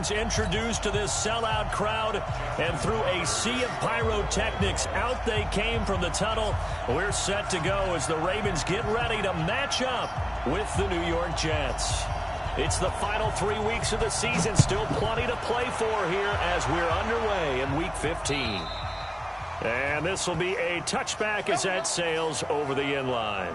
offense introduced to this sellout crowd, and through a sea of pyrotechnics, out they came from the tunnel. We're set to go as the Ravens get ready to match up with the New York Jets. It's the final 3 weeks of the season. Still plenty to play for here as we're underway in Week 15. And this will be a touchback as that sails over the end line.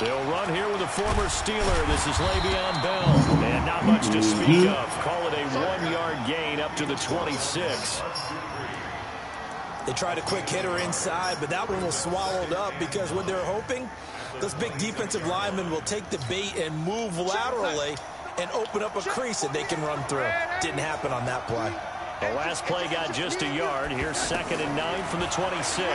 They'll run here with a former Steeler. This is Le'Veon Bell. And not much to speak of. Call it a 1-yard gain up to the 26. They tried a quick hitter inside, but that one was swallowed up because what they're hoping, those big defensive linemen will take the bait and move laterally and open up a crease that they can run through. Didn't happen on that play. The last play got just a yard. Here's 2nd and 9 from the 26.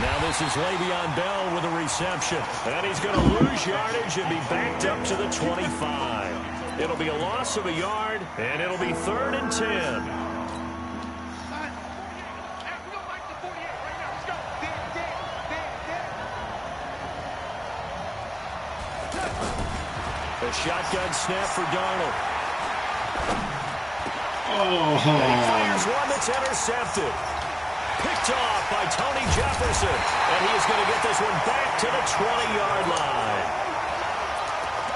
Now this is Le'Veon Bell with a reception. And he's going to lose yardage and be backed up to the 25. It'll be a loss of a yard, and it'll be 3rd and 10. A shotgun snap for Darnold. And he fires one that's intercepted. Picked off by Tony Jefferson. And he is going to get this one back to the 20-yard line.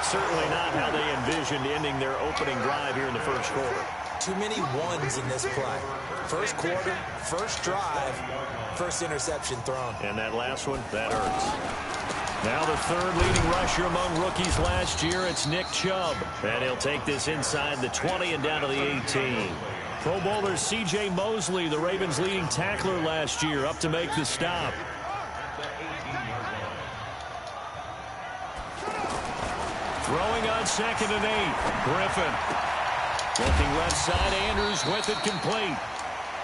Certainly not how they envisioned ending their opening drive here in the first quarter. Too many ones in this play. First quarter, first drive, first interception thrown. And that last one, that hurts. Now the 3rd leading rusher among rookies last year, it's Nick Chubb. And he'll take this inside the 20 and down to the 18. Pro Bowler C.J. Mosley, the Ravens' leading tackler last year, up to make the stop. Throwing on 2nd and 8. Griffin. Looking left side, Andrews with it complete.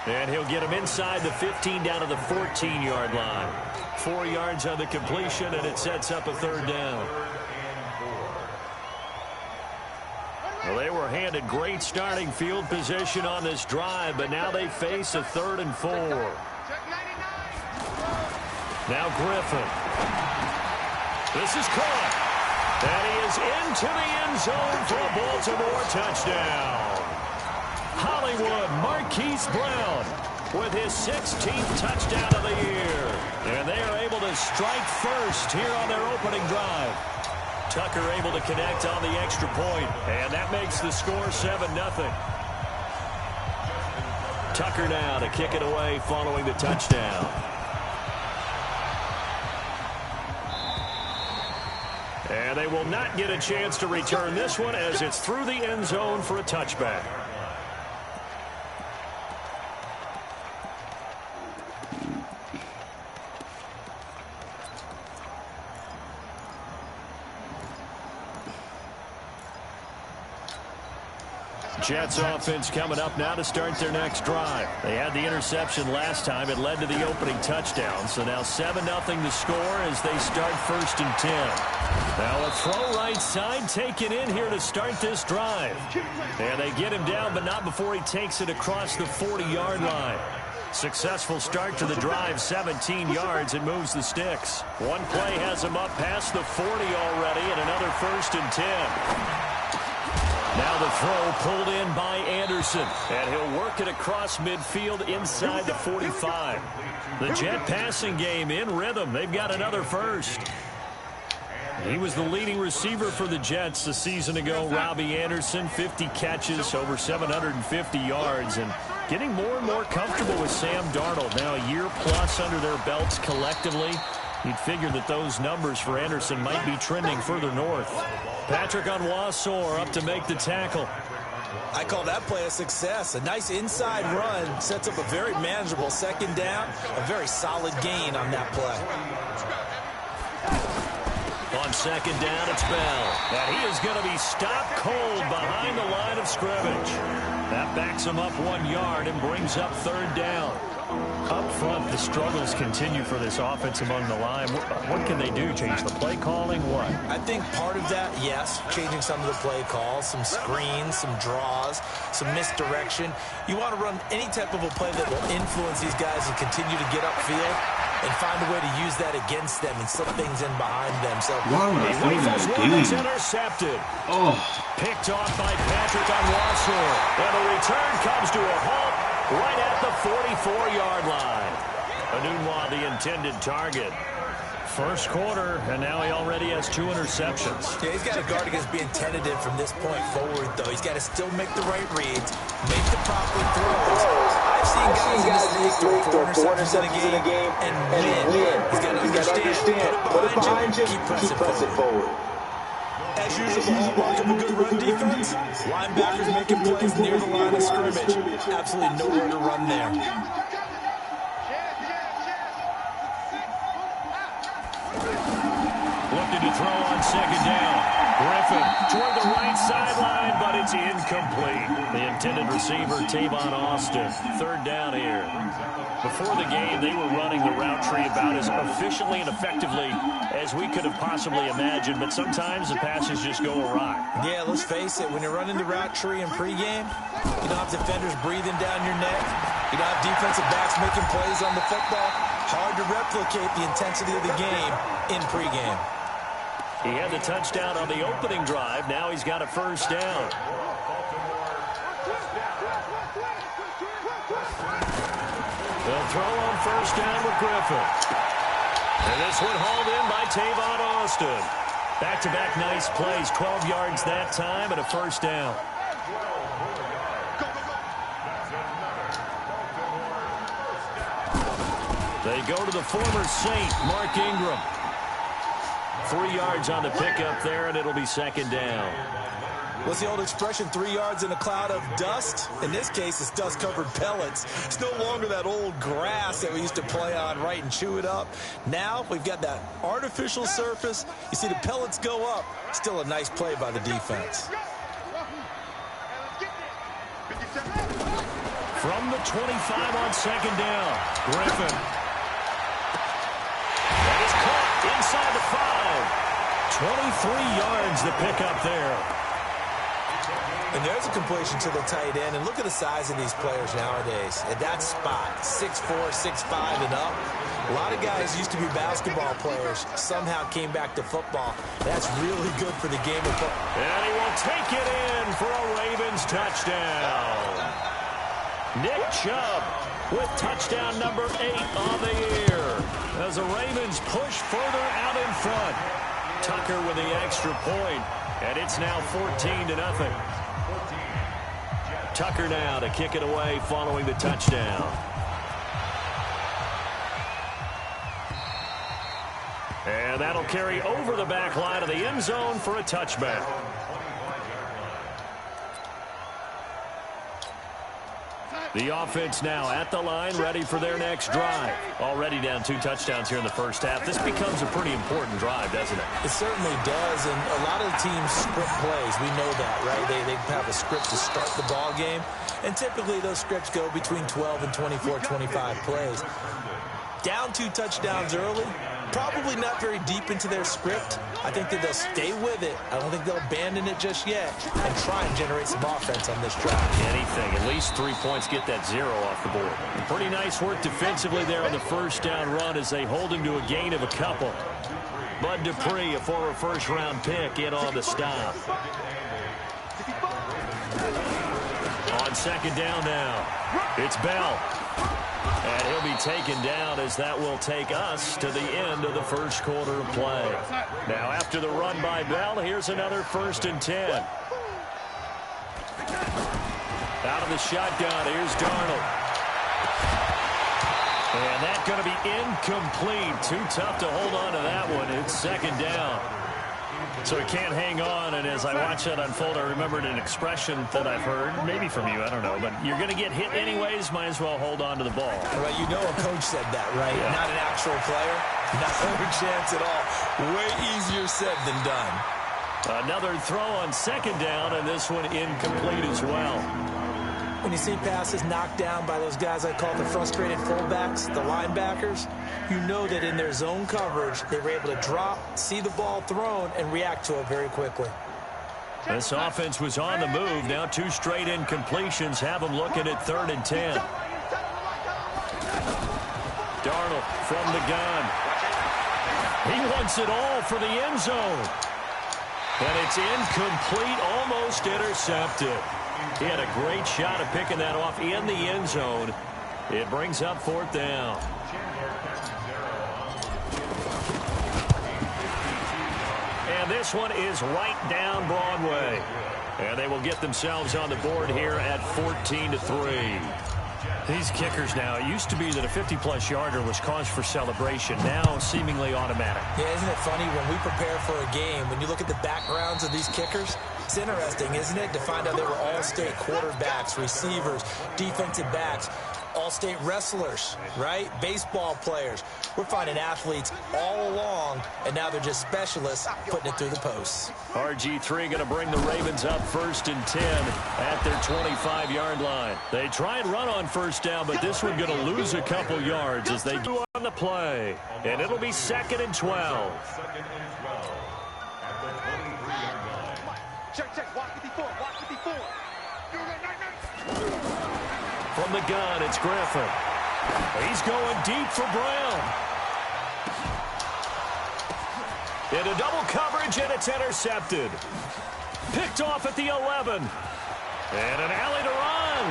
And he'll get him inside the 15 down to the 14-yard line. 4 yards on the completion, and it sets up a 3rd down. Well, they were handed great starting field position on this drive, but now they face a 3rd and 4. Now Griffin. This is caught. And he is into the end zone for a Baltimore touchdown. Hollywood Marquise Brown with his 16th touchdown of the year. And they are able to strike first here on their opening drive. Tucker able to connect on the extra point, and that makes the score 7-0. Tucker now to kick it away following the touchdown. And they will not get a chance to return this one as it's through the end zone for a touchback. Jets offense coming up now to start their next drive. They had the interception last time. It led to the opening touchdown. So now 7-0 the score as they start 1st and 10. Now a throw right side taken in here to start this drive. And they get him down, but not before he takes it across the 40-yard line. Successful start to the drive, 17 yards, and moves the sticks. One play has him up past the 40 already, and another 1st and 10. Now the throw pulled in by Anderson, and he'll work it across midfield inside the 45. The Jet passing game in rhythm. They've got another first. He was the leading receiver for the Jets a season ago. Robbie Anderson, 50 catches, over 750 yards, and getting more and more comfortable with Sam Darnold. Now a year plus under their belts collectively. You'd figure that those numbers for Anderson might be trending further north. Patrick Onwuasor up to make the tackle. I call that play a success. A nice inside run sets up a very manageable 2nd down. A very solid gain on that play. On 2nd down, it's Bell. And he is going to be stopped cold behind the line of scrimmage. That backs him up 1 yard and brings up 3rd down. Up front, the struggles continue for this offense among the line. What can they do? Change the play calling? What? I think part of that, yes, changing some of the play calls, some screens, some draws, some misdirection. You want to run any type of a play that will influence these guys and continue to get upfield and find a way to use that against them and slip things in behind them. So is intercepted. Oh. Picked off by Patrick on Wasser. And the return comes to a halt right at the 44-yard line. Enunwa, the intended target. First quarter, and now he already has 2 interceptions. Yeah, he's got to guard against being tentative from this point forward, though. He's got to still make the right reads, make the proper throws. I've seen guys in this league throw 4 interceptions in a game and win. He's got to understand, put it behind you, keep pressing forward. As usual, the hallmark of a good run defense, linebackers making plays near the line of scrimmage. Absolutely nowhere to run there. Looking to throw on second down. Griffin toward the right sideline, but it's incomplete. The intended receiver, Tavon Austin. Third down here. Before the game, they were running the route tree about as efficiently and effectively as we could have possibly imagined, but sometimes the passes just go awry. Yeah, let's face it, when you're running the route tree in pregame, you don't have defenders breathing down your neck. You don't have defensive backs making plays on the football. Hard to replicate the intensity of the game in pregame. He had the touchdown on the opening drive. Now he's got a first down. They'll throw on first down with Griffin. And this one hauled in by Tavon Austin. Back-to-back nice plays. 12 yards that time and a first down. They go to the former Saint, Mark Ingram. 3 yards on the pickup there, and it'll be second down. What's the old expression, 3 yards in a cloud of dust? In this case, it's dust-covered pellets. It's no longer that old grass that we used to play on, right, and chew it up. Now we've got that artificial surface. You see the pellets go up. Still a nice play by the defense. From the 25 on second down, Griffin. That is caught inside the 5. 23 yards the pickup there. And there's a completion to the tight end. And look at the size of these players nowadays. At that spot, 6'4", 6'5", and up. A lot of guys used to be basketball players. Somehow came back to football. That's really good for the game of football. And he will take it in for a Ravens touchdown. Nick Chubb with touchdown number 8 on the year. As the Ravens push further out in front. Tucker with the extra point. And it's now 14-0. Tucker now to kick it away following the touchdown. And that'll carry over the back line of the end zone for a touchback. The offense now at the line, ready for their next drive. Already down 2 touchdowns here in the first half. This becomes a pretty important drive, doesn't it? It certainly does, and a lot of the teams script plays. We know that, right? They have a script to start the ball game, and typically those scripts go between 12 and 24, 25 plays. Down 2 touchdowns early, probably not very deep into their script. I think that they'll stay with it. I don't think they'll abandon it just yet and try and generate some offense on this drive. Anything. At least 3 points, get that 0 off the board. Pretty nice work defensively there on the first down run as they hold him to a gain of a couple. Bud Dupree, a former first-round pick, in on the stop. On second down now, it's Bell. And he'll be taken down as that will take us to the end of the first quarter of play. Now after the run by Bell, here's another 1st and 10. Out of the shotgun, here's Darnold. And that's going to be incomplete. Too tough to hold on to that one. It's second down. So he can't hang on, and as I watch that unfold, I remembered an expression that I've heard, maybe from you, I don't know, but you're going to get hit anyways, might as well hold on to the ball. Right, you know a coach said that, right? Yeah. Not an actual player. Not a chance at all. Way easier said than done. Another throw on second down, and this one incomplete as well. When you see passes knocked down by those guys I call the frustrated fullbacks, the linebackers, you know that in their zone coverage, they were able to drop, see the ball thrown, and react to it very quickly. This offense was on the move. Now 2 straight incompletions have them looking at 3rd and 10. Darnold from the gun. He wants it all for the end zone. And it's incomplete, almost intercepted. He had a great shot at picking that off in the end zone. It brings up 4th down. And this one is right down Broadway. And they will get themselves on the board here at 14-3. These kickers now, it used to be that a 50-plus yarder was cause for celebration. Now seemingly automatic. Yeah, isn't it funny when we prepare for a game, when you look at the backgrounds of these kickers, it's interesting, isn't it, to find out they were all-state quarterbacks, receivers, defensive backs, all-state wrestlers, right? Baseball players. We're finding athletes all along, and now they're just specialists putting it through the posts. RG3 going to bring the Ravens up 1st and 10 at their 25-yard line. They try and run on 1st down, but this one going to lose a couple yards as they do on the play. And it'll be 2nd and 12. From the gun, it's Griffin. He's going deep for Brown. Into double coverage, and it's intercepted. Picked off at the 11. And an alley to run.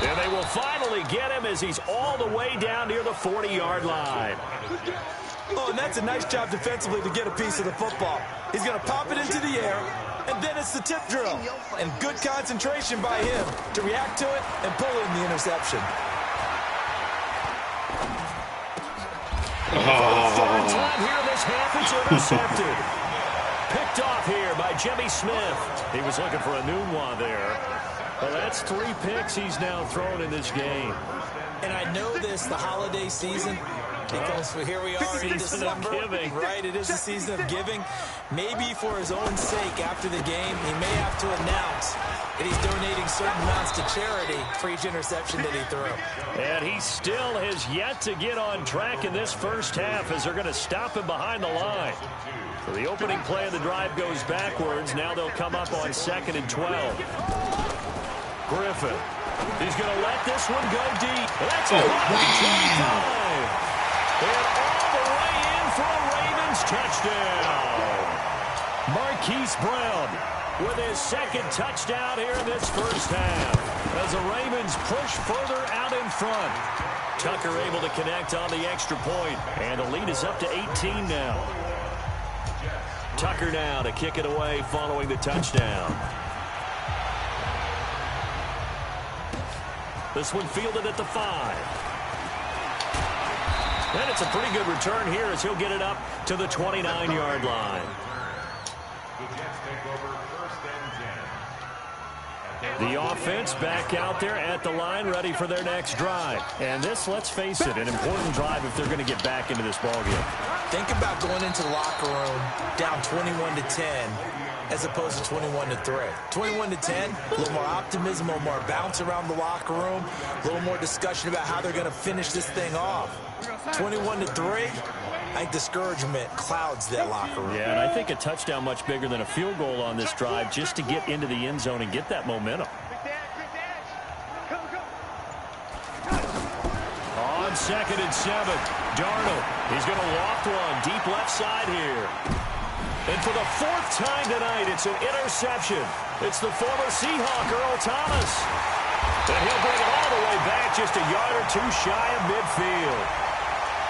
And they will finally get him as he's all the way down near the 40-yard line. Oh, and that's a nice job defensively to get a piece of the football. He's going to pop it into the air, and then it's the tip drill. And good concentration by him to react to it and pull in the interception. For the 3rd time here in this half, it's intercepted. Picked off here by Jimmy Smith. He was looking for a Nunwa there. Well, that's 3 picks he's now thrown in this game. And I know this, the holiday season, because here we are in December, right? It is the season of giving. Maybe for his own sake, after the game, he may have to announce that he's donating certain amounts to charity for each interception that he threw. And he still has yet to get on track in this first half as they're going to stop him behind the line. So the opening play of the drive goes backwards. Now they'll come up on 2nd and 12. Griffin. He's going to let this one go deep. That's a 25. And all the way in for a Ravens touchdown. Marquise Brown with his 2nd touchdown here in this first half. As the Ravens push further out in front. Tucker able to connect on the extra point. And the lead is up to 18 now. Tucker now to kick it away following the touchdown. This one fielded at the 5. And it's a pretty good return here as he'll get it up to the 29-yard line. The offense back out there at the line, ready for their next drive. And this, let's face it, an important drive if they're going to get back into this ballgame. Think about going into the locker room down 21-10 as opposed to 21-3. 21-10, a little more optimism, a little more bounce around the locker room, a little more discussion about how they're going to finish this thing off. 21-3, I think discouragement clouds that locker room. Yeah, and I think a touchdown much bigger than a field goal on this drive just to get into the end zone and get that momentum. On 2nd and 7, Darnold. He's going to loft one deep left side here. And for the 4th time tonight, it's an interception. It's the former Seahawk, Earl Thomas. And he'll bring it all the way back just a yard or 2 shy of midfield.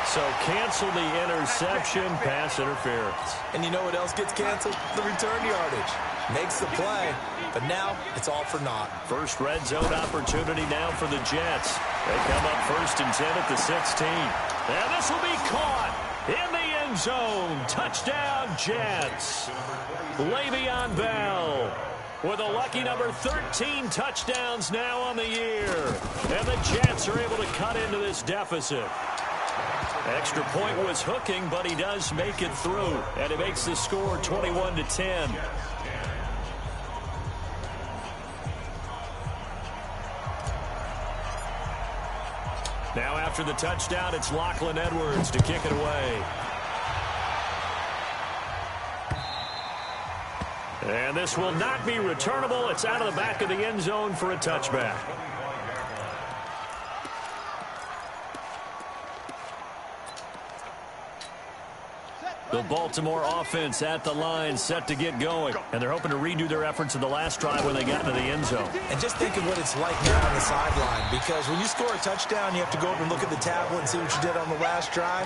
So cancel the interception, pass interference. And you know what else gets canceled? The return yardage. Makes the play, but now it's all for naught. First red zone opportunity now for the Jets. They come up 1st and 10 at the 16. And this will be caught in the end zone. Touchdown, Jets. Le'Veon Bell with a lucky number 13 touchdowns now on the year. And the Jets are able to cut into this deficit. Extra point was hooking, but he does make it through. And it makes the score 21-10. After the touchdown, it's Lachlan Edwards to kick it away. And this will not be returnable. It's out of the back of the end zone for a touchback. The Baltimore offense at the line, set to get going. And they're hoping to redo their efforts in the last drive when they got into the end zone. And just think of what it's like now on the sideline, because when you score a touchdown, you have to go over and look at the tablet and see what you did on the last drive.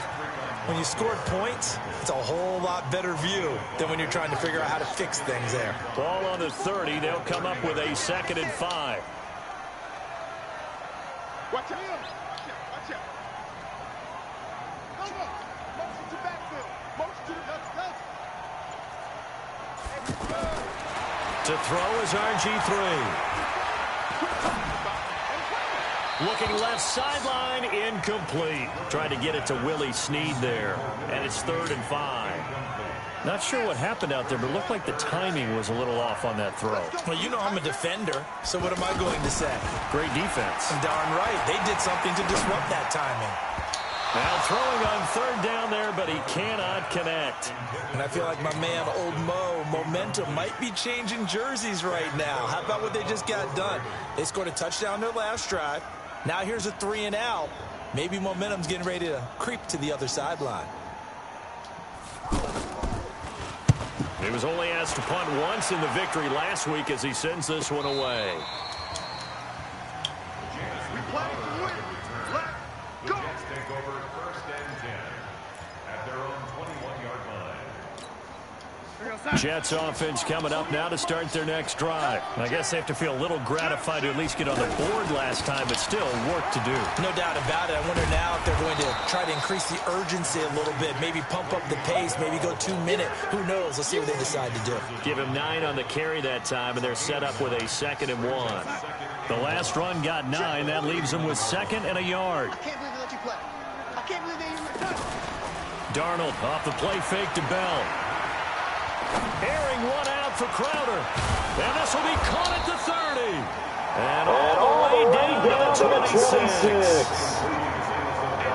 When you scored points, it's a whole lot better view than when you're trying to figure out how to fix things there. Ball on the 30. They'll come up with a 2nd and 5. Watch out. Watch out. Come on. Motion to backfield. Motion to the left. To throw is RG3. Looking left sideline, incomplete. Trying to get it to Willie Snead there. And it's 3rd and 5. Not sure what happened out there, but it looked like the timing was a little off on that throw. Well, you know I'm a defender, so what am I going to say? Great defense. Darn right. They did something to disrupt that timing. Now throwing on 3rd down there, but he cannot connect. And I feel like my man, Old Mo, momentum might be changing jerseys right now. How about what they just got done? They scored a touchdown their last drive. Now here's a 3 and out. Maybe momentum's getting ready to creep to the other sideline. He was only asked to punt once in the victory last week as he sends this one away. We play to win. Let's go. Take over 1st and 10 at their own 21-yard line. Jets offense coming up now to start their next drive. I guess they have to feel a little gratified to at least get on the board last time, but still work to do. No doubt about it. I wonder now if they're going to try to increase the urgency a little bit, maybe pump up the pace, maybe go 2-minute. Who knows? Let's see what they decide to do. Give him 9 on the carry that time, and they're set up with a 2nd and 1. The last run got 9. That leaves them with 2nd and a yard. I can't believe they let you play. I can't believe they even returned. Darnold off the play fake to Bell. Airing one out for Crowder. And this will be caught at the 30. And all the way down to the 26.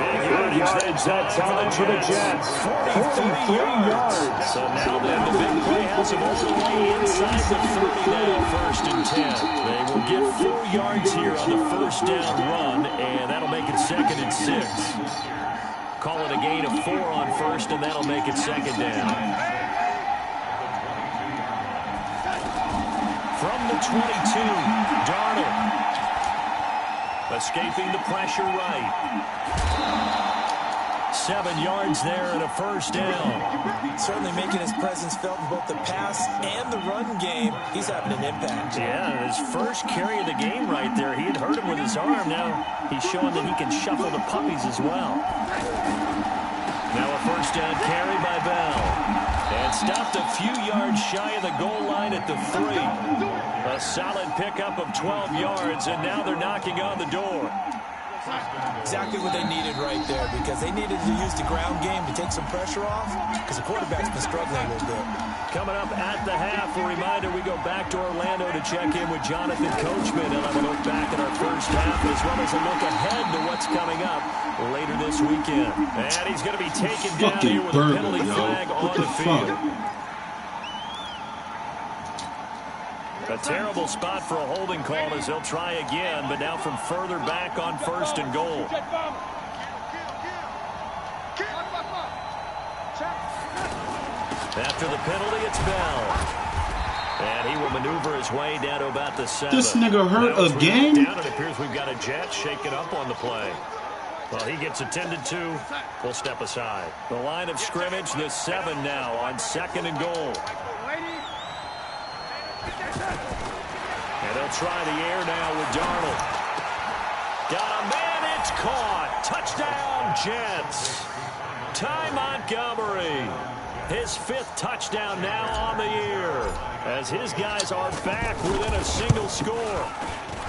Big yardage that time for the Jets. 43 yards. So now then the big play has them all the way inside the 30 now, 1st and 10. They will get 4 yards here on the 1st down run, and that'll make it 2nd and 6. Call it a gain of 4 on 1st, and that'll make it 2nd down. From the 22, Darnold. Escaping the pressure right. 7 yards there and a 1st down. Certainly making his presence felt in both the pass and the run game. He's having an impact. Yeah, his first carry of the game right there. He had hurt him with his arm. Now he's showing that he can shuffle the puppies as well. Now a 1st down carry by Bell. And stopped a few yards shy of the goal line at the 3. A solid pickup of 12 yards, and now they're knocking on the door. Exactly what they needed right there, because they needed to use the ground game to take some pressure off, because the quarterback's been struggling a little bit. Coming up at the half, a reminder, we go back to Orlando to check in with Jonathan Coachman. He'll have a look back at our first half, as well as a look ahead to what's coming up later this weekend. And he's going to be taken down here with a penalty flag on the field. A terrible spot for a holding call as they'll try again, but now from further back on 1st and goal. After the penalty, it's Bell. And he will maneuver his way down to about the 7. This nigga hurt again? Down, it appears we've got a Jet shaking up on the play. Well, he gets attended to. We'll step aside. The line of scrimmage, the 7 now on 2nd and goal. And they'll try the air now with Darnold. Got a man, it's caught. Touchdown, Jets. Ty Montgomery. His 5th touchdown now on the year, as his guys are back within a single score.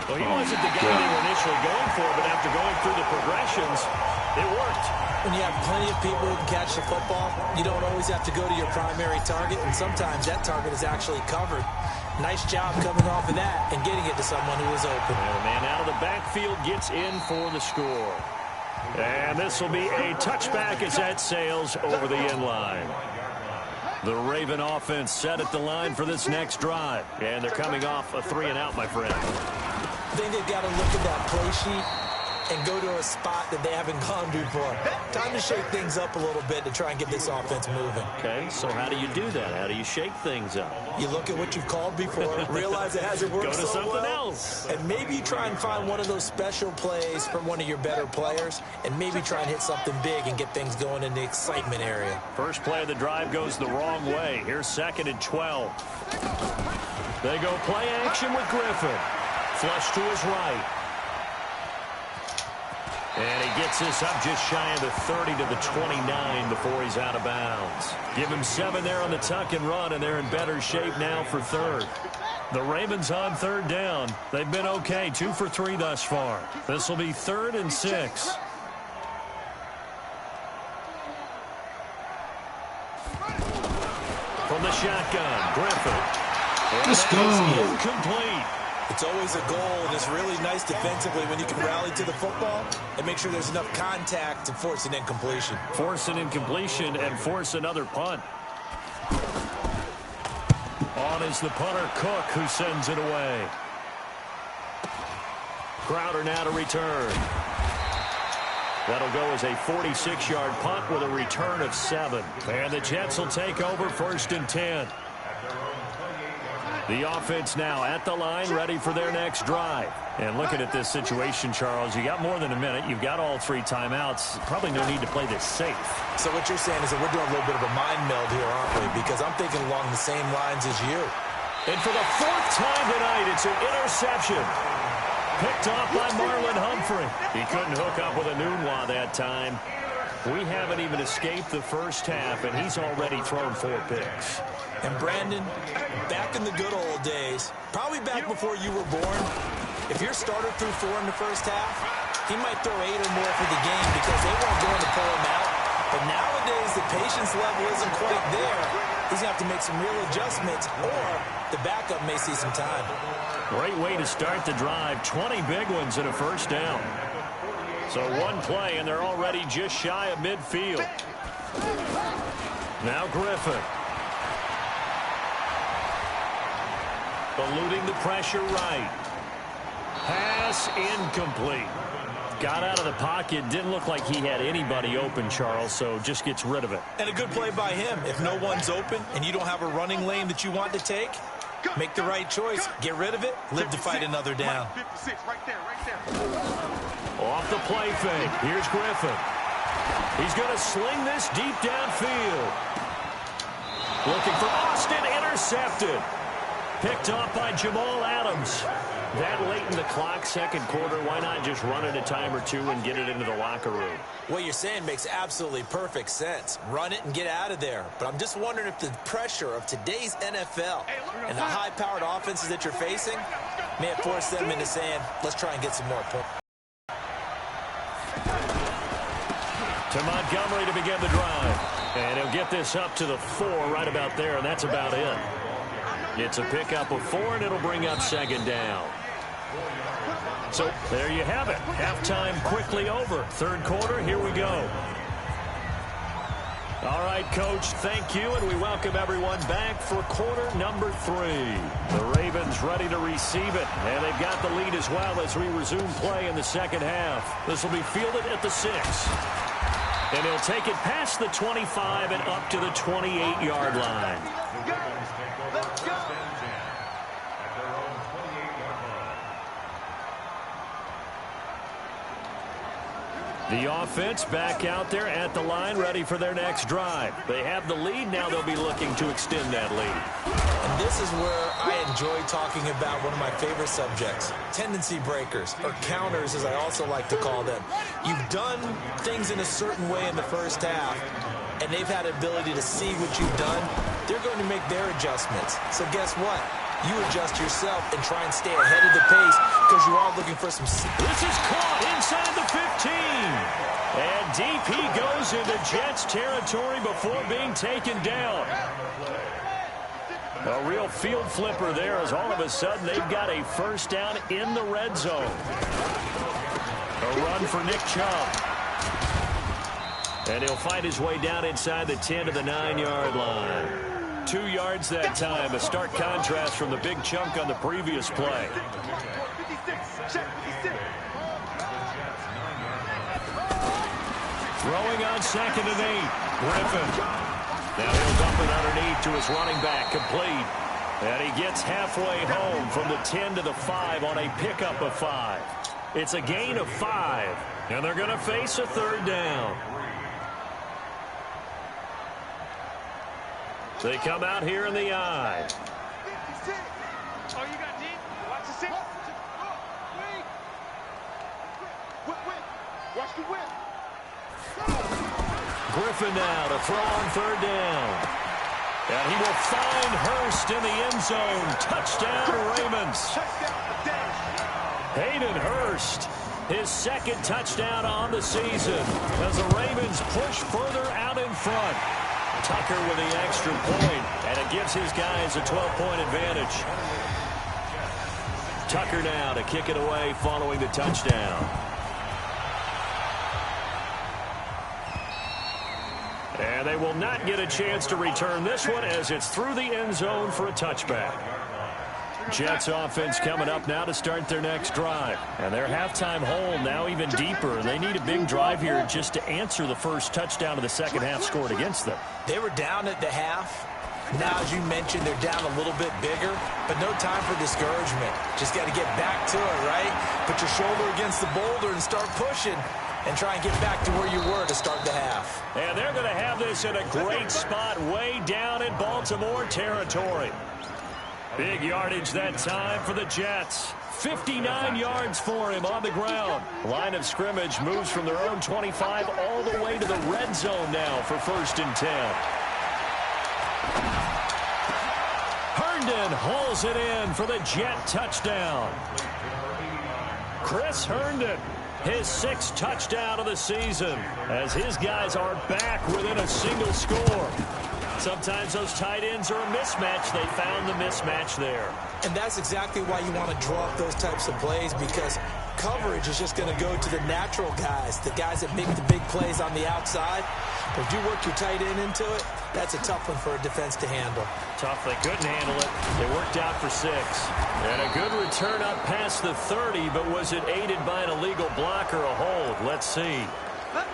Well, he wasn't the guy they were initially going for, but after going through the progressions, it worked. When you have plenty of people who can catch the football, you don't always have to go to your primary target, and sometimes that target is actually covered. Nice job coming off of that and getting it to someone who was open. And the man out of the backfield gets in for the score. And this will be a touchback as that sails over the end line. The Raven offense set at the line for this next drive. And they're coming off a 3-and-out, my friend. I think they've got to look at that play sheet and go to a spot that they haven't gone before. Time to shake things up a little bit to try and get this offense moving. Okay, so how do you do that? How do you shake things up? You look at what you've called before, realize it hasn't worked Go to so something well, else. and maybe you try and find one of those special plays from one of your better players, and maybe try and hit something big and get things going in the excitement area. First play of the drive goes the wrong way. Here's 2nd and 12. They go play action with Griffin. Flush to his right. And he gets this up just shy of the 30 to the 29 before he's out of bounds. Give him 7 there on the tuck and run, and they're in better shape now for 3rd. The Ravens on 3rd down. They've been okay, 2 for 3 thus far. This will be 3rd and 6. From the shotgun, Griffin. Let's go. Incomplete. It's always a goal, and it's really nice defensively when you can rally to the football and make sure there's enough contact to force an incompletion. Force an incompletion and force another punt. On is the punter, Cook, who sends it away. Crowder now to return. That'll go as a 46-yard punt with a return of 7. And the Jets will take over 1st and 10. The offense now at the line, ready for their next drive. And looking at this situation, Charles, you got more than a minute. You've got all 3 timeouts. Probably no need to play this safe. So what you're saying is that we're doing a little bit of a mind meld here, aren't we? Because I'm thinking along the same lines as you. And for the 4th time tonight, it's an interception. Picked off by Marlon Humphrey. He couldn't hook up with a Nunwa that time. We haven't even escaped the first half, and he's already thrown 4 picks. And Brandon, back in the good old days, probably back before you were born, if your starter threw 4 in the first half, he might throw 8 or more for the game because they weren't going to pull him out. But nowadays, the patience level isn't quite there. He's going to have to make some real adjustments, or the backup may see some time. Great way to start the drive. 20 big ones and a first down. So 1 play, and they're already just shy of midfield. Now Griffin. Eluding the pressure right. Pass incomplete. Got out of the pocket. Didn't look like he had anybody open, Charles, so just gets rid of it. And a good play by him. If no one's open and you don't have a running lane that you want to take, make the right choice. Get rid of it. Live to fight another down. 56, right there. Off the play fake. Here's Griffin. He's going to sling this deep downfield. Looking for Austin. Intercepted. Picked off by Jamal Adams. That late in the clock, 2nd quarter, why not just run it a time or 2 and get it into the locker room? What you're saying makes absolutely perfect sense. Run it and get out of there. But I'm just wondering if the pressure of today's NFL and the high-powered offenses that you're facing may have forced them into saying, let's try and get some more points. To Montgomery to begin the drive. And he'll get this up to the 4 right about there, and that's about it. It's a pickup of 4, and it'll bring up 2nd down. So there you have it. Halftime quickly over. 3rd quarter, here we go. All right, Coach, thank you, and we welcome everyone back for quarter number 3. The Ravens ready to receive it, and they've got the lead as well as we resume play in the 2nd half. This will be fielded at the 6. And he'll take it past the 25 and up to the 28-yard line. The offense back out there at the line, ready for their next drive. They have the lead. Now they'll be looking to extend that lead. And this is where I enjoy talking about one of my favorite subjects, tendency breakers, or counters as I also like to call them. You've done things in a certain way in the first half, and they've had the ability to see what you've done. They're going to make their adjustments. So guess what? You adjust yourself and try and stay ahead of the pace because you are looking for some... This is caught inside the 15. And DP goes into Jets territory before being taken down. A real field flipper there as all of a sudden they've got a first down in the red zone. A run for Nick Chubb. And he'll find his way down inside the 10 to the 9-yard line. 2 yards that time, a stark contrast from the big chunk on the previous play. Throwing on 2nd and 8, Griffin. Now he'll dump it underneath to his running back, complete. And he gets halfway home from the 10 to the 5 on a pickup of 5. It's a gain of 5, and they're going to face a 3rd down. They come out here in the I. Oh, you got deep. Watch the 6. Watch the whip. Griffin now to throw on 3rd down. And he will find Hurst in the end zone. Touchdown, Ravens. Hayden Hurst, his 2nd touchdown on the season as the Ravens push further out in front. Tucker with the extra point, and it gives his guys a 12-point advantage. Tucker now to kick it away following the touchdown. And they will not get a chance to return this one as it's through the end zone for a touchback. Jets offense coming up now to start their next drive. And their halftime hole now even deeper. They need a big drive here just to answer the first touchdown of the second half scored against them. They were down at the half. Now, as you mentioned, they're down a little bit bigger, but no time for discouragement. Just got to get back to it, right? Put your shoulder against the boulder and start pushing and try and get back to where you were to start the half. And they're going to have this in a great spot way down in Baltimore territory. Big yardage that time for the Jets. 59 yards for him on the ground. Line of scrimmage moves from their own 25 all the way to the red zone now for 1st and 10. Herndon hauls it in for the Jet touchdown. Chris Herndon, his 6th touchdown of the season, as his guys are back within a single score. Sometimes those tight ends are a mismatch. They found the mismatch there. And that's exactly why you want to draw up those types of plays, because coverage is just going to go to the natural guys, the guys that make the big plays on the outside. But if you work your tight end into it, that's a tough one for a defense to handle. Tough. They couldn't handle it. They worked out for 6. And a good return up past the 30, but was it aided by an illegal block or a hold? Let's see.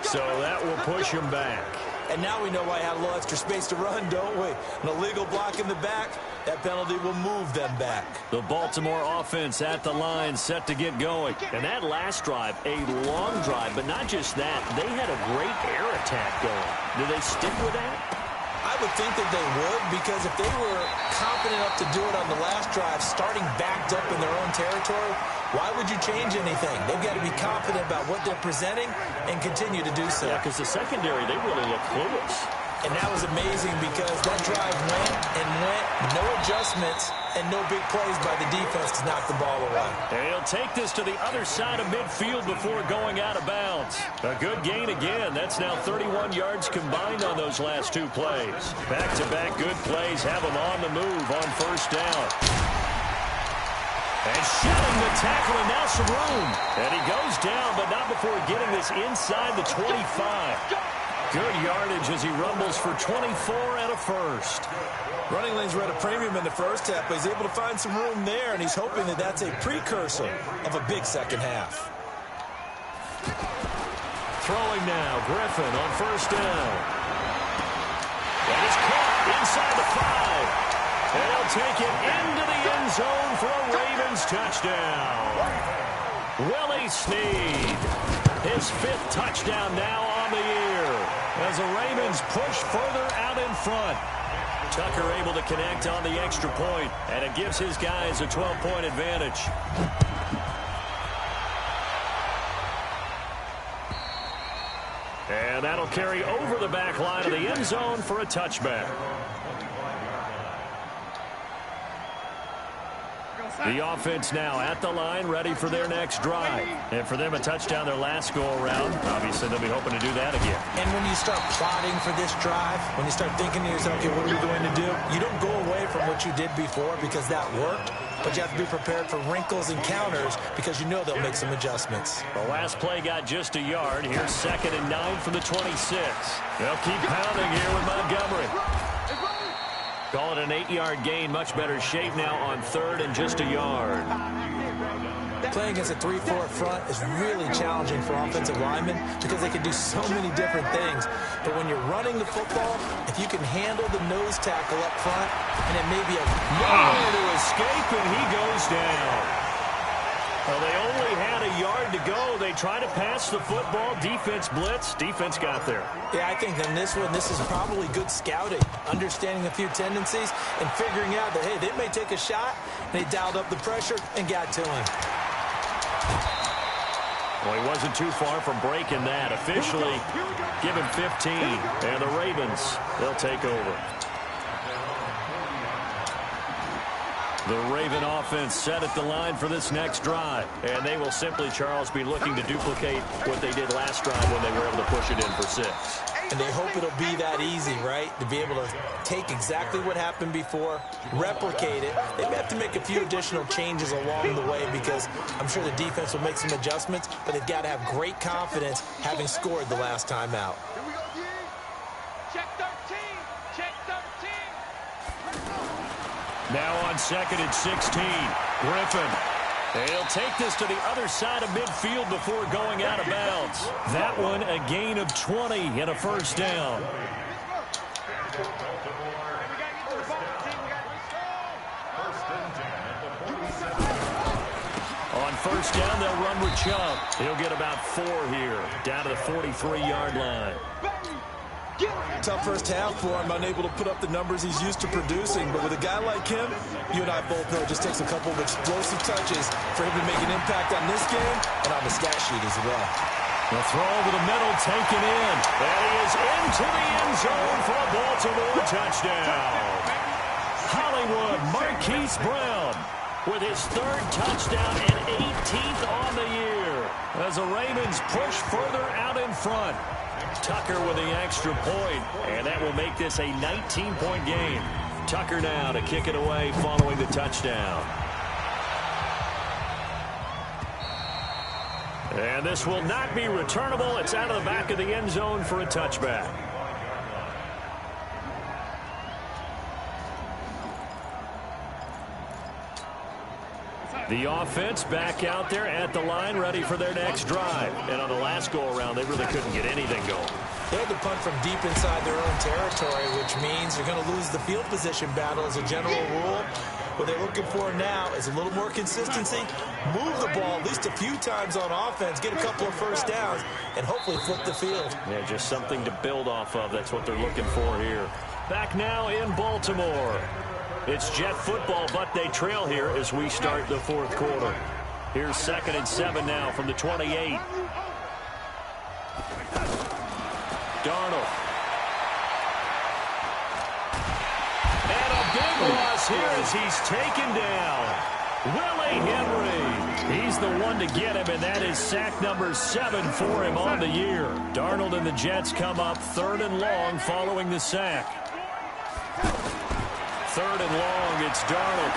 So that will push him back. And now we know why I had a little extra space to run, don't we? An illegal block in the back, that penalty will move them back. The Baltimore offense at the line, set to get going. And that last drive, a long drive, but not just that. They had a great air attack going. Do they stick with that? I would think that they would, because if they were confident enough to do it on the last drive, starting backed up in their own territory, why would you change anything? They've got to be confident about what they're presenting and continue to do so. Yeah, because the secondary, they really look clueless. And that was amazing because that drive went and went, no adjustments, and no big plays by the defense to knock the ball away. And he'll take this to the other side of midfield before going out of bounds. A good gain again. That's now 31 yards combined on those last 2 plays. Back-to-back good plays have him on the move on 1st down. And shedding the tackle, and now some room. And he goes down, but not before getting this inside the 25. Good yardage as he rumbles for 24 and a 1st. Running lanes were at a premium in the first half, but he's able to find some room there, and he's hoping that that's a precursor of a big second half. Throwing now, Griffin on 1st down. And it's caught inside the 5. And he'll take it into the end zone for a Ravens touchdown. Willie Snead, his 5th touchdown now on the year, as the Ravens push further out in front. Tucker able to connect on the extra point, and it gives his guys a 12-point advantage. And that'll carry over the back line of the end zone for a touchback. The offense now at the line, ready for their next drive. And for them, a touchdown their last go-around. Obviously, they'll be hoping to do that again. And when you start plotting for this drive, when you start thinking to yourself, okay, what are we going to do? You don't go away from what you did before because that worked, but you have to be prepared for wrinkles and counters because you know they'll make some adjustments. The last play got just a yard. Here's 2nd and 9 from the 26. They'll keep pounding here with Montgomery. Call it an 8-yard gain. Much better shape now on 3rd and just a yard. Playing against a 3-4 front is really challenging for offensive linemen because they can do so many different things. But when you're running the football, if you can handle the nose tackle up front, and it may be a nowhere to escape, and he goes down. Well, they only had a yard to go. They try to pass the football. Defense blitz. Defense got there. Yeah, I think in this one, this is probably good scouting, understanding a few tendencies, and figuring out that, hey, they may take a shot, and they dialed up the pressure and got to him. Well, he wasn't too far from breaking that. Officially, give him 15. And the Ravens, they'll take over. The Raven offense set at the line for this next drive. And they will simply, Charles, be looking to duplicate what they did last drive when they were able to push it in for 6. And they hope it'll be that easy, right? To be able to take exactly what happened before, replicate it. They may have to make a few additional changes along the way because I'm sure the defense will make some adjustments, but they've got to have great confidence having scored the last time out. Here we go, D. Check 13. Check 13. Now on 2nd and 16, Griffin. They'll take this to the other side of midfield before going out of bounds. That one, a gain of 20 and a first down. On first down, they'll run with Chubb. He'll get about 4 here, down to the 43-yard line. Tough first half for him, unable to put up the numbers he's used to producing. But with a guy like him, you and I both know it just takes a couple of explosive touches for him to make an impact on this game and on the stat sheet as well. The throw over the middle, taken in. And he is into the end zone for a Baltimore touchdown. Hollywood Marquise Brown with his 3rd touchdown and 18th on the year as the Ravens push further out in front. Tucker with the extra point, and that will make this a 19-point game. Tucker now to kick it away following the touchdown. And this will not be returnable. It's out of the back of the end zone for a touchback. The offense back out there at the line, ready for their next drive. And on the last go-around, they really couldn't get anything going. They had to punt from deep inside their own territory, which means you're going to lose the field position battle as a general rule. What they're looking for now is a little more consistency, move the ball at least a few times on offense, get a couple of first downs, and hopefully flip the field. Yeah, just something to build off of. That's what they're looking for here. Back now in Baltimore. It's Jet football, but they trail here as we start the 4th quarter. Here's 2nd and 7 now from the 28. Darnold. And a big loss here as he's taken down. Willie Henry. He's the one to get him, and that is sack number 7 for him on the year. Darnold and the Jets come up 3rd and long following the sack. 3rd and long, it's Darnold.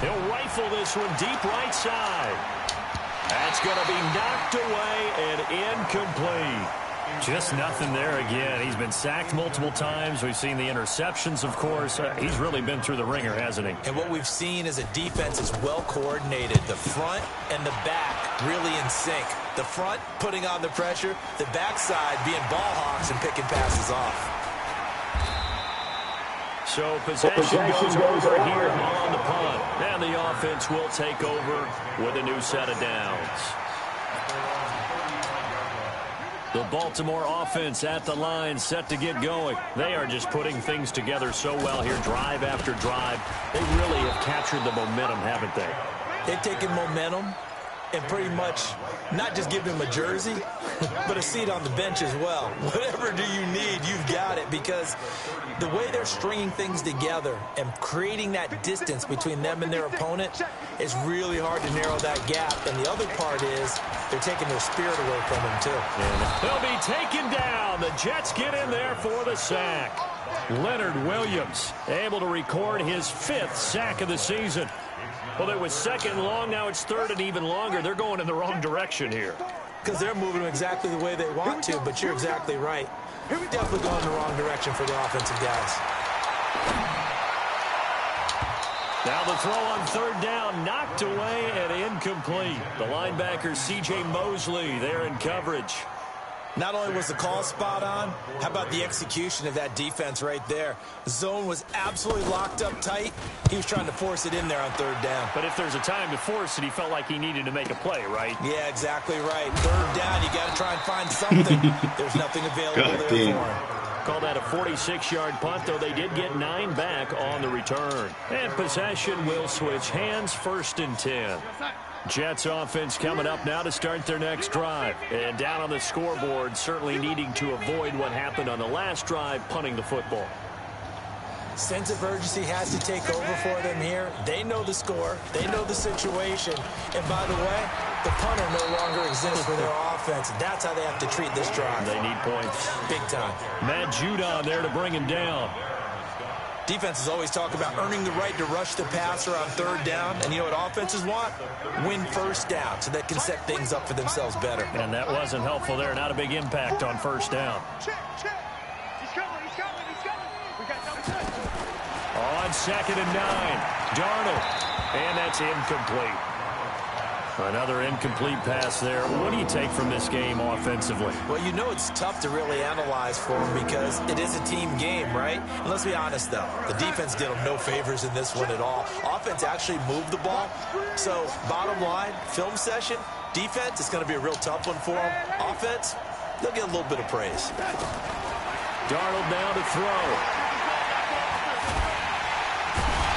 He'll rifle this one deep right side. That's going to be knocked away and incomplete. Just nothing there again. He's been sacked multiple times. We've seen the interceptions, of course. He's really been through the ringer, hasn't he? And what we've seen is a defense is well coordinated. The front and the back really in sync. The front putting on the pressure, the backside being ball hawks and picking passes off. So possession goes over here on the punt. And the offense will take over with a new set of downs. The Baltimore offense at the line, set to get going. They are just putting things together so well here, drive after drive. They really have captured the momentum, haven't they? They've taken momentum and pretty much not just give him a jersey, but a seat on the bench as well. Whatever do you need, you've got it, because the way they're stringing things together and creating that distance between them and their opponent is really hard to narrow that gap. And the other part is they're taking their spirit away from them, too. They'll be taken down. The Jets get in there for the sack. Leonard Williams able to record his 5th sack of the season. Well, it was 2nd and long. Now it's 3rd and even longer. They're going in the wrong direction here. Because they're moving exactly the way they want to, but you're exactly right. Definitely going in the wrong direction for the offensive guys. Now the throw on 3rd down, knocked away and incomplete. The linebacker, C.J. Mosley, there in coverage. Not only was the call spot on, how about the execution of that defense right there? The zone was absolutely locked up tight. He was trying to force it in there on 3rd down. But if there's a time to force it, he felt like he needed to make a play, right? Yeah, exactly right. 3rd down, you got to try and find something. There's nothing available there for him. Call that a 46-yard punt, though they did get 9 back on the return. And possession will switch hands, 1st and 10. Jets offense coming up now to start their next drive. And down on the scoreboard, certainly needing to avoid what happened on the last drive, punting the football. Sense of urgency has to take over for them here. They know the score. They know the situation. And by the way, the punter no longer exists for their offense. That's how they have to treat this drive. They need points. Big time. Matt Judon there to bring him down. Defenses always talk about earning the right to rush the passer on 3rd down. And you know what offenses want? Win 1st down so they can set things up for themselves better. And that wasn't helpful there. Not a big impact on 1st down. Check. He's coming. We got double check. On 2nd and 9, Darnold. And that's incomplete. Another incomplete pass there. What do you take from this game offensively? Well, you know it's tough to really analyze for them because it is a team game, right? And let's be honest, though. The defense did them no favors in this one at all. Offense actually moved the ball. So, bottom line, film session, defense is going to be a real tough one for them. Offense, they'll get a little bit of praise. Darnold now to throw.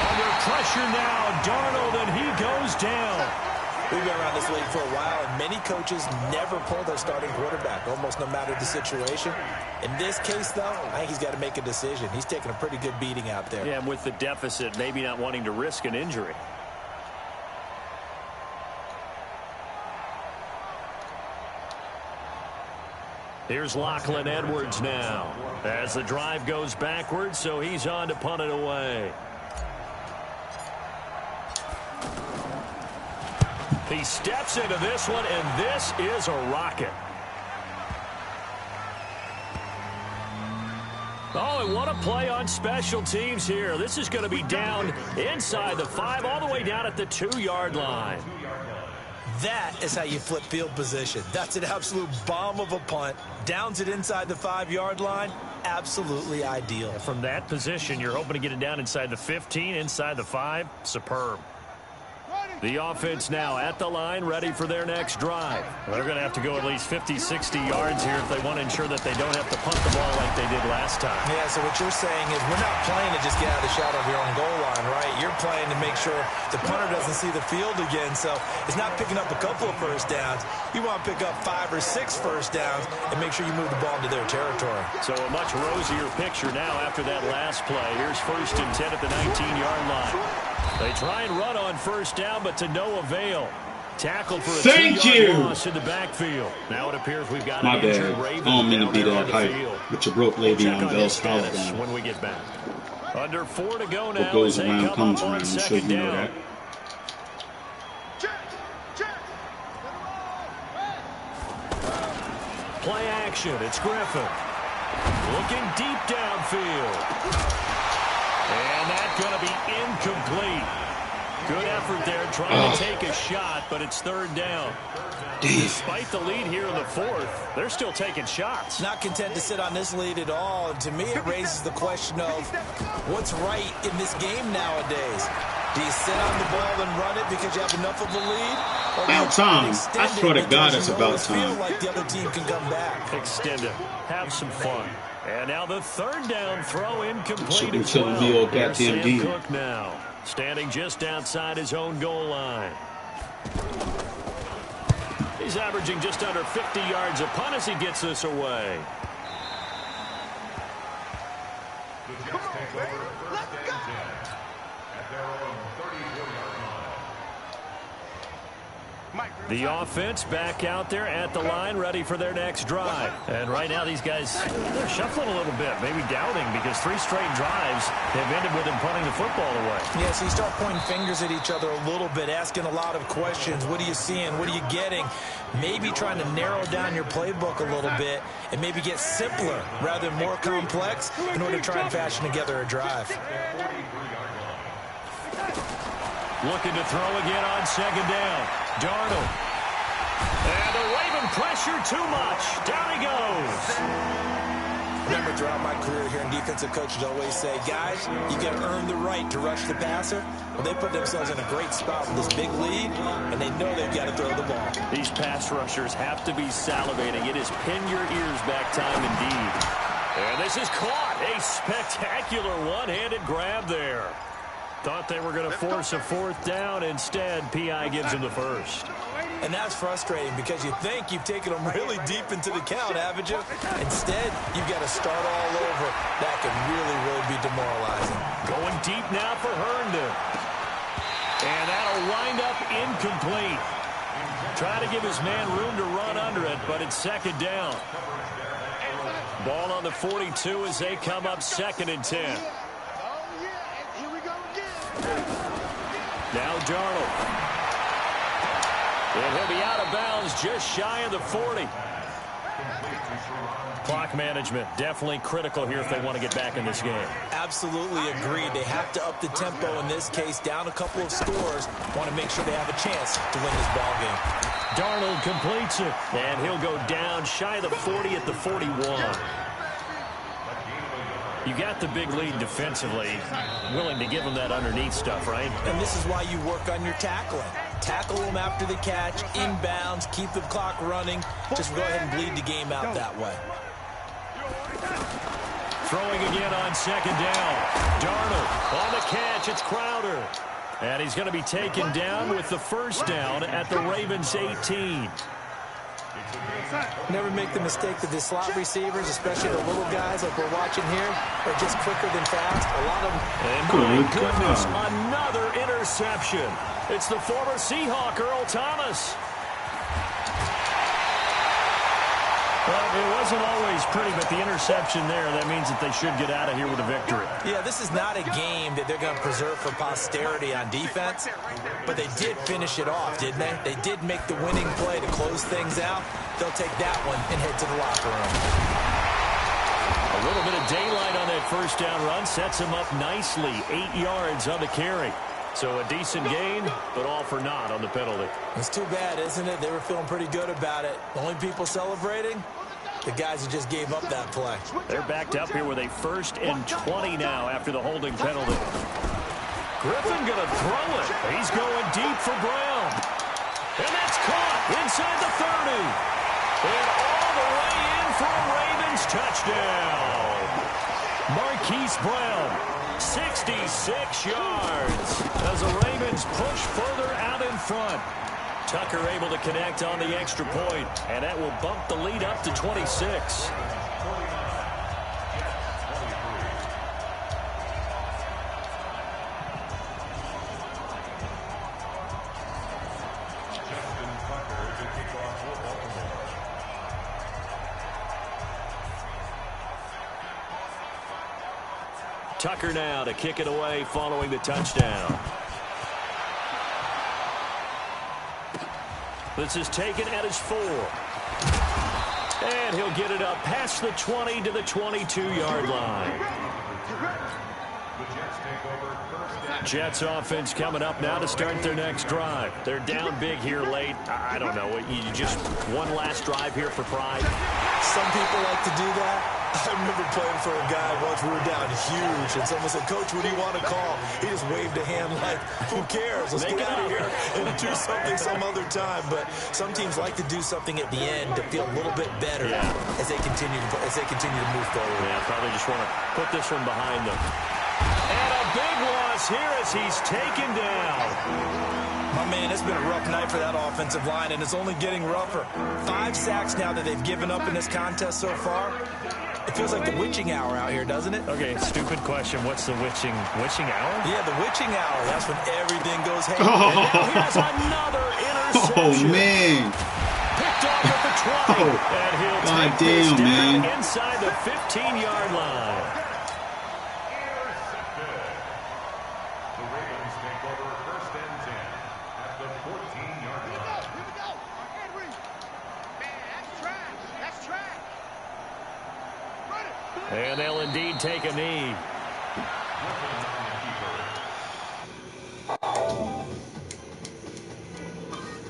Under pressure now, Darnold, and he goes down. We've been around this league for a while, and many coaches never pull their starting quarterback, almost no matter the situation. In this case, though, I think he's got to make a decision. He's taking a pretty good beating out there. Yeah, and with the deficit, maybe not wanting to risk an injury. Here's Lachlan Edwards now as the drive goes backwards, so he's on to punt it away. He steps into this one, and this is a rocket. Oh, and what a play on special teams here. This is going to be down inside the 5, all the way down at the 2-yard line. That is how you flip field position. That's an absolute bomb of a punt. Downs it inside the 5-yard line. Absolutely ideal. From that position, you're hoping to get it down inside the 15, inside the 5. Superb. The offense now at the line, ready for their next drive. They're going to have to go at least 50, 60 yards here if they want to ensure that they don't have to punt the ball like they did last time. Yeah, so what you're saying is we're not playing to just get out of the shadow of your own goal line, right? You're playing to make sure the punter doesn't see the field again. So it's not picking up a couple of 1st downs. You want to pick up 5 or 6 1st downs and make sure you move the ball into their territory. So a much rosier picture now after that last play. Here's 1st and 10 at the 19-yard line. They try and run on 1st down, but to no avail. Tackled for a 2-yard loss in the backfield. Now it appears we've got an injured Raven. I don't mean to be that hype, but you broke Le'Veon Bell's collarbone. When we get back. Under 4 to go now. What goes around comes around. I'm sure you know that. Play action. It's Griffin. Looking deep downfield. And that's going to be incomplete. Good effort there trying to take a shot, but it's 3rd down. Despite the lead here in the 4th, they're still taking shots. Not content to sit on this lead at all. And to me, it raises the question of what's right in this game nowadays. Do you sit on the ball and run it because you have enough of a lead? About time. I swear to God, it's about time. Feel like the other team can come back. Extend it. Have some fun. And now the 3rd down throw incomplete as well. Here's Sam Cook now, standing just outside his own goal line. He's averaging just under 50 yards a punt as he gets this away. The Jets take over first and 10 at their own 34-yard line. The offense back out there at the line, ready for their next drive. And right now, these guys, they're shuffling a little bit, maybe doubting, because 3 straight drives have ended with them punting the football away. Yeah, so you start pointing fingers at each other a little bit, asking a lot of questions. What are you seeing? What are you getting? Maybe trying to narrow down your playbook a little bit and maybe get simpler rather than more complex in order to try and fashion together a drive. Looking to throw again on second down. Darnold. And the Raven pressure too much. Down he goes. Remember, throughout my career here in defensive coaches always say, guys, you got to earn the right to rush the passer. Well, they put themselves in a great spot with this big lead, and they know they've got to throw the ball. These pass rushers have to be salivating. It is pin your ears back time indeed. And this is caught. A spectacular one-handed grab there. Thought they were going to force a 4th down. Instead, P.I. gives them the first. And that's frustrating because you think you've taken them really deep into the count, haven't you? Instead, you've got to start all over. That can really, really be demoralizing. Going deep now for Herndon. And that'll wind up incomplete. Trying to give his man room to run under it, but it's second down. Ball on the 42 as they come up 2nd and 10. Now Darnold. And he'll be out of bounds just shy of the 40. Clock management definitely critical here if they want to get back in this game. Absolutely agreed. They have to up the tempo in this case, down a couple of scores. Want to make sure they have a chance to win this ball game. Darnold completes it, and he'll go down shy of the 40 at the 41. You got the big lead defensively, willing to give them that underneath stuff, right? And this is why you work on your tackling. Tackle them after the catch, inbounds, keep the clock running. Just go ahead and bleed the game out that way. Throwing again on second down. Darnold on the catch. It's Crowder. And he's going to be taken down with the first down at the Ravens 18. Never make the mistake that the slot receivers, especially the little guys like we're watching here, are just quicker than fast. A lot of them. And my goodness, another interception. It's the former Seahawk, Earl Thomas. Well, it wasn't always pretty, but the interception there, that means that they should get out of here with a victory. Yeah, this is not a game that they're going to preserve for posterity on defense, but they did finish it off, didn't they? They did make the winning play to close things out. They'll take that one and head to the locker room. A little bit of daylight on that first down run sets him up nicely. 8 yards on the carry. So a decent gain, but all for naught on the penalty. It's too bad, isn't it? They were feeling pretty good about it. The only people celebrating, the guys who just gave up that play. They're backed up here with a 1st and 20 now after the holding penalty. Griffin going to throw it. He's going deep for Brown. And that's caught inside the 30. And all the way in for a Ravens touchdown. Marquise Brown. 66 yards as the Ravens push further out in front. Tucker able to connect on the extra point, and that will bump the lead up to 26. Tucker now to kick it away following the touchdown. This is taken at his 4. And he'll get it up past the 20 to the 22-yard line. Jets offense coming up now to start their next drive. They're down big here late. I don't know. You just one last drive here for pride. Some people like to do that. I remember playing for a guy once. We were down huge, and someone said, "Coach, what do you want to call?" He just waved a hand like, "Who cares? Let's get out of here and do something some other time." But some teams like to do something at the end to feel a little bit better as they continue to move forward. Yeah, probably just want to put this one behind them. And a big loss here as he's taken down. My man, it's been a rough night for that offensive line, and it's only getting rougher. 5 sacks now that they've given up in this contest so far. It feels like the witching hour out here, doesn't it? Okay, stupid question. What's the witching hour? Yeah, the witching hour. That's when everything goes haywire. And now here's another interception. Oh, man. Picked off at the 20. Oh, and he'll God take this damn, down man. inside the 15-yard line. Intercepted. The Ravens take over 1st and 10 at the 14-yard line. Here we go. Henry. Man, that's trash. That's trash. Run it. And they'll indeed take a knee. Weapons on the